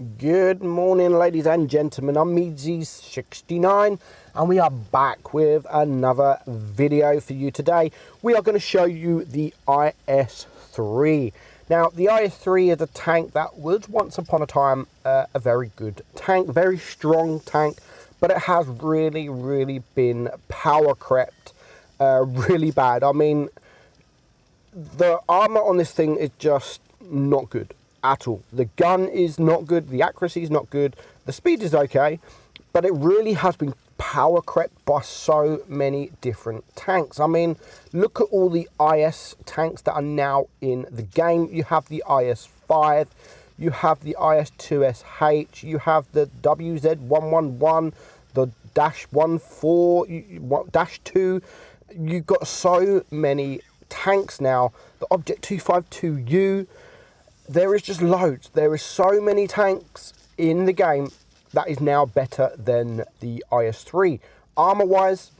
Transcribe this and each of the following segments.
Good morning, ladies and gentlemen. I'm Meadsyreplays and we are back with another video for you today. We are going to show you the IS-3. Now, the IS-3 is a tank that was once upon a time a very good tank, very strong tank, but it has really been power crept really bad. I mean, the armor on this thing is just not good at all. The gun is not good, the accuracy is not good, the speed is okay, but it really has been power crept by so many different tanks. I mean, look at all the IS tanks that are now in the game. You have the IS-5, you have the IS-2SH, you have the WZ-111, the -14, -2. You've got so many tanks now. The Object 252U. There is just loads. There is so many tanks in the game that is now better than the IS-3. Armor wise,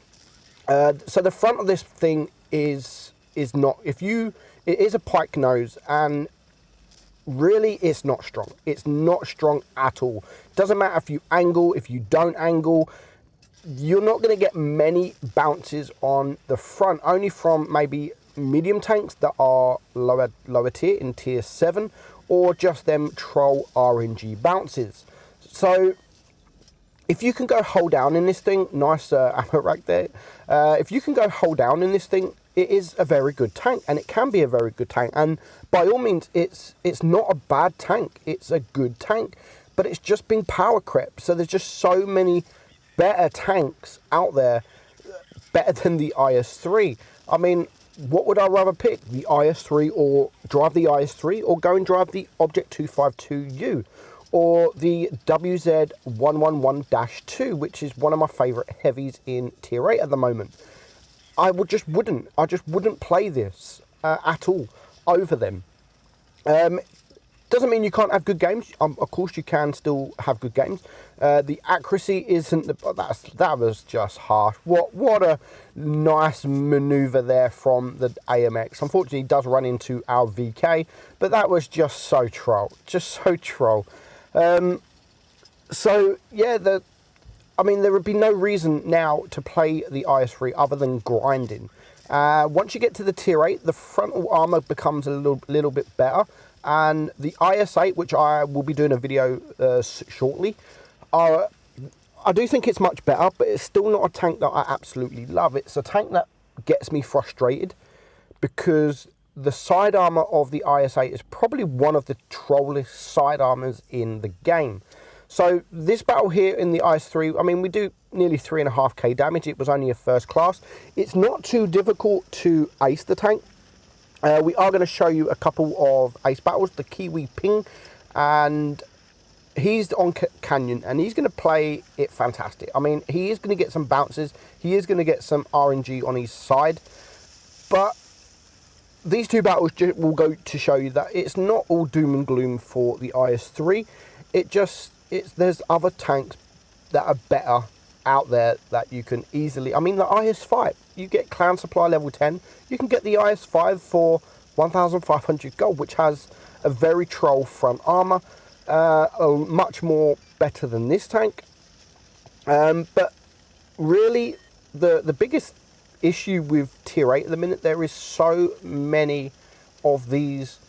so the front of this thing is not, it is a pike nose, and really it's not strong. It's not strong at all. Doesn't matter if you angle, if you don't angle, you're not going to get many bounces on the front, only from maybe medium tanks that are lower tier, in tier 7, or just them troll RNG bounces. So if you can go hold down in this thing, nice ammo rack there, if you can go hold down in this thing, it is a very good tank, and it can be a very good tank, and by all means it's not a bad tank, it's a good tank, but it's just been power crept. So there's just so many better tanks out there, better than the IS-3. I mean, what would I rather pick? The IS-3, or drive the IS-3, or go and drive the Object 252U, or the WZ-111-2, which is one of my favourite heavies in tier 8 at the moment. I just wouldn't play this at all over them. Doesn't mean you can't have good games. Of course, you can still have good games. The accuracy isn't that was just harsh. What a nice maneuver there from the AMX. Unfortunately, it does run into our VK, but that was just so troll. So yeah, I mean, there would be no reason now to play the IS-3 other than grinding. Once you get to the tier 8, the frontal armor becomes a little bit better. And the IS-8, which I will be doing a video shortly, I do think it's much better, but it's still not a tank that I absolutely love. It's a tank that gets me frustrated because the side armor of the IS-8 is probably one of the trollest side armors in the game. So this battle here in the IS-3, I mean, we do nearly 3.5k damage. It was only a first class. It's not too difficult to ace the tank. We are going to show you a couple of ace battles. The Kiwi Ping, and he's on Canyon, and he's going to play it fantastic. I mean, he is going to get some bounces. He is going to get some RNG on his side. But these two battles will go to show you that it's not all doom and gloom for the IS-3. There's other tanks that are better out there that you can easily. I mean, the IS-5, you get clan supply level 10. You can get the IS-5 for 1,500 gold, which has a very troll front armor, much more better than this tank. But really, the biggest issue with tier 8 at the minute, there is so many of these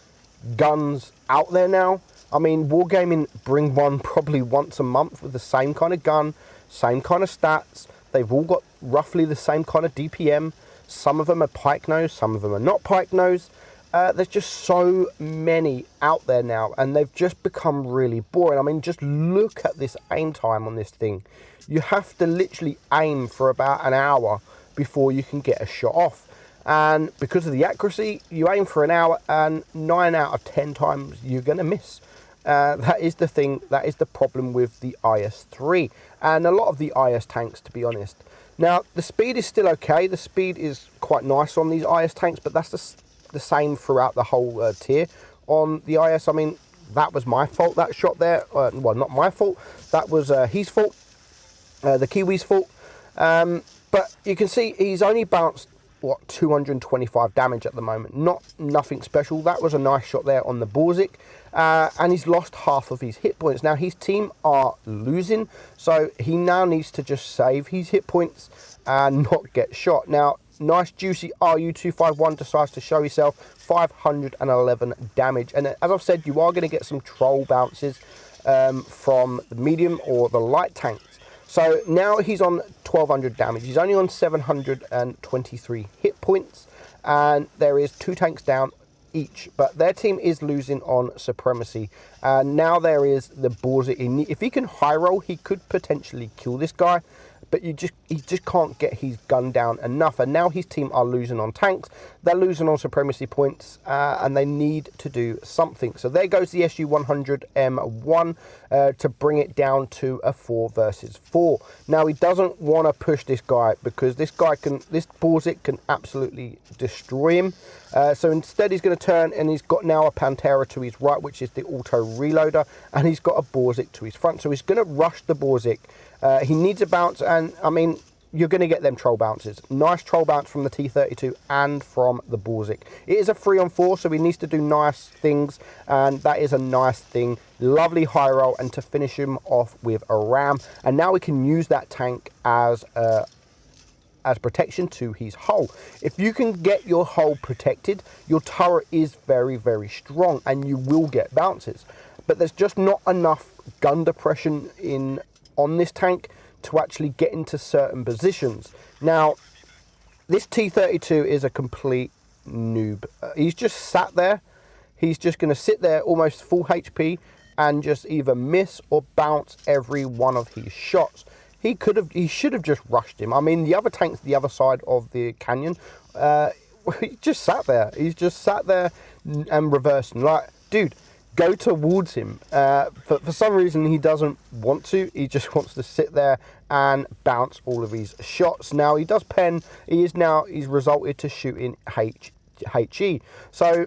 guns out there now. I mean, Wargaming bring one probably once a month with the same kind of gun, same kind of stats. They've all got roughly the same kind of DPM. Some of them are pike nose, some of them are not pike nose. There's just so many out there now, and they've just become really boring. I mean, just look at this aim time on this thing. You have to literally aim for about an hour before you can get a shot off. And because of the accuracy, you aim for an hour, and 9 out of 10 times you're going to miss. That is the thing, that is the problem with the IS-3 and a lot of the IS tanks, to be honest. Now, the speed is still okay. The speed is quite nice on these IS tanks, but that's the same throughout the whole tier. On the IS, I mean, that was my fault, that shot there. Well, not my fault. That was his fault, the Kiwi's fault. But you can see he's only bounced what, 225 damage at the moment. Nothing special. That was a nice shot there on the Borzik. And he's lost half of his hit points. Now his team are losing, so he now needs to just save his hit points and not get shot. Now, nice juicy RU251 decides to show himself, 511 damage. And as I've said, you are going to get some troll bounces from the medium or the light tanks. So now he's on 1200 damage. He's only on 723 hit points, and there is 2 tanks down each, but their team is losing on supremacy. And now there is the Borzik. If he can high roll, he could potentially kill this guy, but he just can't get his gun down enough. And now his team are losing on tanks, they're losing on supremacy points, and they need to do something. So there goes the SU-100M1 to bring it down to a 4 versus 4. Now he doesn't want to push this guy, because this Borzik can absolutely destroy him. So instead he's going to turn, and he's got now a Pantera to his right, which is the auto reloader, and he's got a Borzik to his front. So he's going to rush the Borzik. He needs a bounce, and I mean, you're going to get them troll bounces. Nice troll bounce from the T-32 and from the Borzik. It is a 3-on-4, so he needs to do nice things, and that is a nice thing. Lovely high roll, and to finish him off with a ram. And now we can use that tank as protection to his hull. If you can get your hull protected, your turret is very, very strong, and you will get bounces. But there's just not enough gun depression on this tank to actually get into certain positions. Now, this T-32 is a complete noob. He's just sat there. He's just going to sit there almost full HP and just either miss or bounce every one of his shots. He should have just rushed him. I mean, the other tank's the other side of the canyon. He just sat there. He's just sat there and reversing. Like, dude, go towards him. For some reason, he doesn't want to. He just wants to sit there and bounce all of his shots. Now, he does pen. He's resulted to shooting HE. So,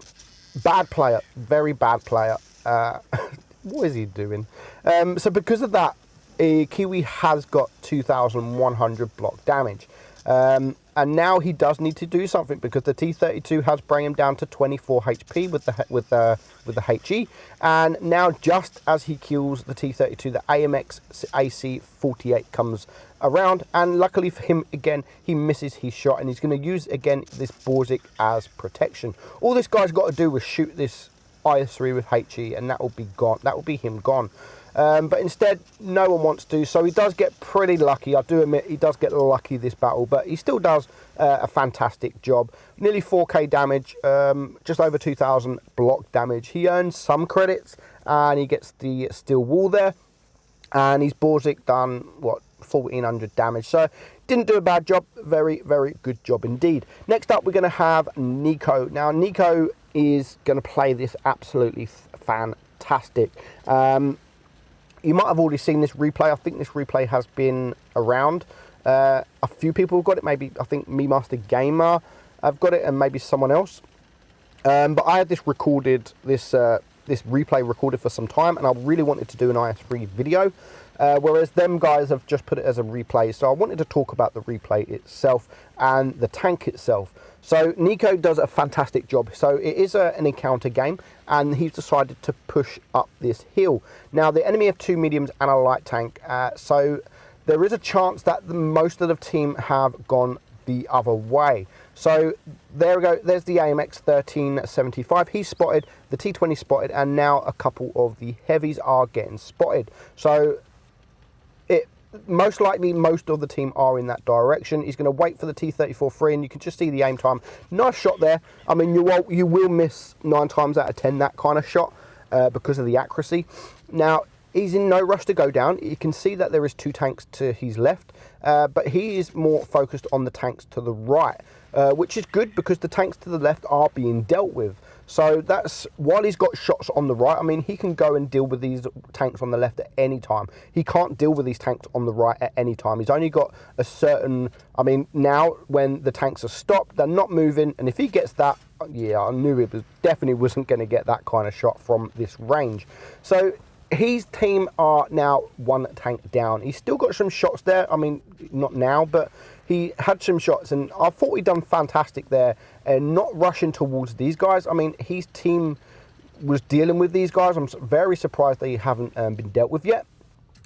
bad player. Very bad player. What is he doing? So, because of that, Kiwi has got 2,100 block damage. And now he does need to do something, because the T-32 has brought him down to 24 HP with the HE. And now, just as he kills the T-32, the AMX AC-48 comes around, and luckily for him, again, he misses his shot, and he's going to use again this Borzik as protection. All this guy's got to do was shoot this IS-3 with HE, and that will be gone. That will be him gone. But instead, no one wants to, so he does get pretty lucky. I do admit he does get lucky this battle, but he still does a fantastic job. Nearly 4k damage, just over 2,000 block damage. He earns some credits, and he gets the steel wall there, and his Borzik done, what, 1,400 damage. So, didn't do a bad job. Very, very good job indeed. Next up, we're going to have Nico. Now, Nico is going to play this absolutely fantastic. You might have already seen this replay. I think this replay has been around. A few people have got it. Maybe, I think, Meadsyreplays Gamer have got it, and maybe someone else. But I had this recorded, this replay recorded for some time, and I really wanted to do an IS-3 video. Whereas them guys have just put it as a replay. So I wanted to talk about the replay itself and the tank itself. So Nico does a fantastic job. So it is an encounter game, and he's decided to push up this hill. Now, the enemy have 2 mediums and a light tank. So there is a chance that most of the team have gone the other way. So there we go. There's the AMX 1375. He's spotted. The T20 spotted, and now a couple of the heavies are getting spotted. So most likely, most of the team are in that direction. He's going to wait for the T-34 free, and you can just see the aim time. Nice shot there. I mean, you will miss 9 times out of 10 that kind of shot because of the accuracy. Now, he's in no rush to go down. You can see that there is 2 tanks to his left, but he is more focused on the tanks to the right, which is good because the tanks to the left are being dealt with. So that's, while he's got shots on the right, I mean, he can go and deal with these tanks on the left at any time. He can't deal with these tanks on the right at any time. He's only got a certain, I mean, now when the tanks are stopped, they're not moving, and if he gets that, yeah, I knew it definitely wasn't going to get that kind of shot from this range. So his team are now 1 tank down. He's still got some shots there. I mean, not now, but he had some shots, and I thought he'd done fantastic there, and not rushing towards these guys. I mean, his team was dealing with these guys. I'm very surprised they haven't been dealt with yet.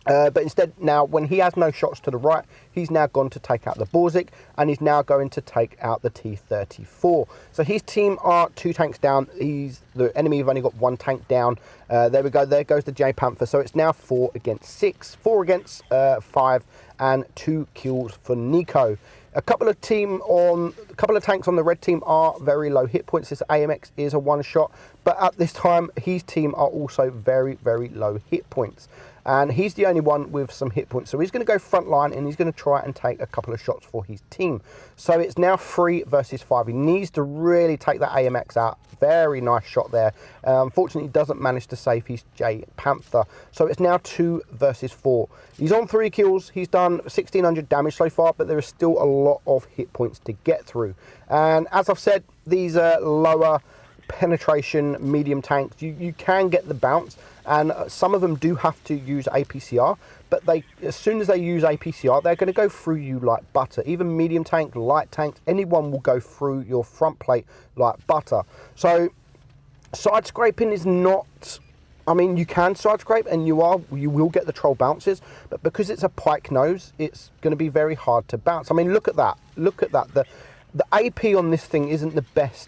But instead, now, when he has no shots to the right, he's now gone to take out the Borzik, and he's now going to take out the T-34. So his team are 2 tanks down. The enemy have only got 1 tank down. There we go. There goes the J Panther. So it's now 4 against 6, 4 against 5, and 2 kills for Nico. A couple of tanks on the red team are very low hit points. This AMX is a 1-shot, but at this time, his team are also very, very low hit points. And he's the only one with some hit points. So he's going to go front line, and he's going to try and take a couple of shots for his team. So it's now 3 versus 5. He needs to really take that AMX out. Very nice shot there. Unfortunately, he doesn't manage to save his J Panther. So it's now 2 versus 4. He's on 3 kills. He's done 1,600 damage so far, but there is still a lot of hit points to get through. And as I've said, these are lower penetration medium tanks. You can get the bounce, and some of them do have to use APCR, but as soon as they use APCR, they're going to go through you like butter. Even medium tank, light tanks, anyone will go through your front plate like butter. So side scraping is not, I mean, you can side scrape, and you will get the troll bounces, but because it's a pike nose, it's going to be very hard to bounce. I mean, look at that. The AP on this thing isn't the best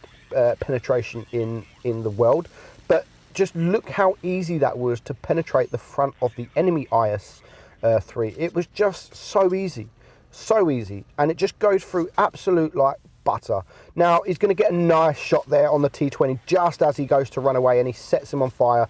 penetration in the world, but just look how easy that was to penetrate the front of the enemy IS-3. It was just so easy, and it just goes through absolute like butter. Now he's going to get a nice shot there on the T-20 just as he goes to run away, and he sets him on fire.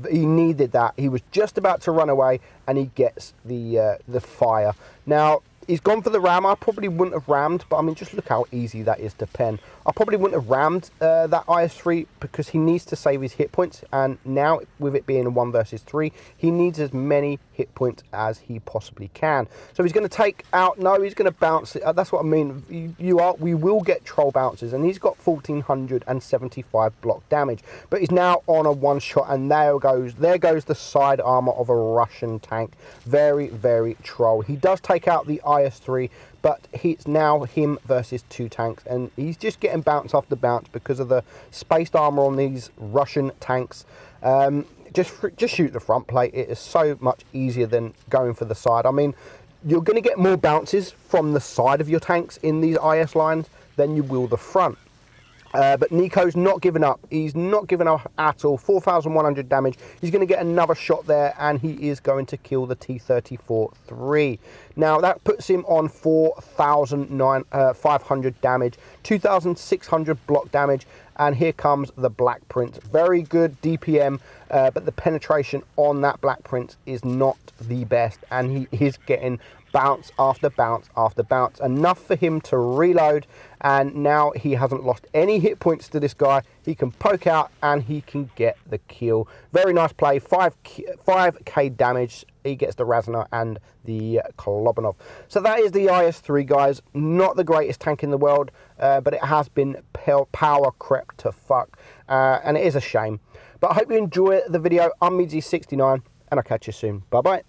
He needed that. He was just about to run away, and he gets the fire. Now he's gone for the ram. I probably wouldn't have rammed, but I mean, just look how easy that is to pen. I probably wouldn't have rammed that IS-3 because he needs to save his hit points, and now with it being a 1 versus 3, he needs as many hit points as he possibly can. So he's going to take out, no, he's going to bounce it. That's what I mean. We will get troll bounces, and he's got 1,475 block damage, but he's now on a 1-shot, and there goes the side armor of a Russian tank. Very, very troll. He does take out the IS-3, but it's now him versus 2 tanks, and he's just getting bounce after bounce because of the spaced armor on these Russian tanks. Just shoot the front plate. It is so much easier than going for the side. I mean, you're going to get more bounces from the side of your tanks in these IS lines than you will the front. But Nico's not giving up. He's not giving up at all. 4,100 damage. He's going to get another shot there, and he is going to kill the T-34-3. Now, that puts him on 4,500 damage, 2,600 block damage, and here comes the Black Prince. Very good DPM, but the penetration on that Black Prince is not the best, and he is getting bounce after bounce after bounce, enough for him to reload, and now he hasn't lost any hit points to this guy. He can poke out and he can get the kill. Very nice play. 5k damage. He gets the Razana and the Kolobanov. So that is the IS-3, guys. Not the greatest tank in the world, but it has been power crept to fuck, and it is a shame. But I hope you enjoy the video. I'm Meadsy69, and I'll catch you soon. Bye bye.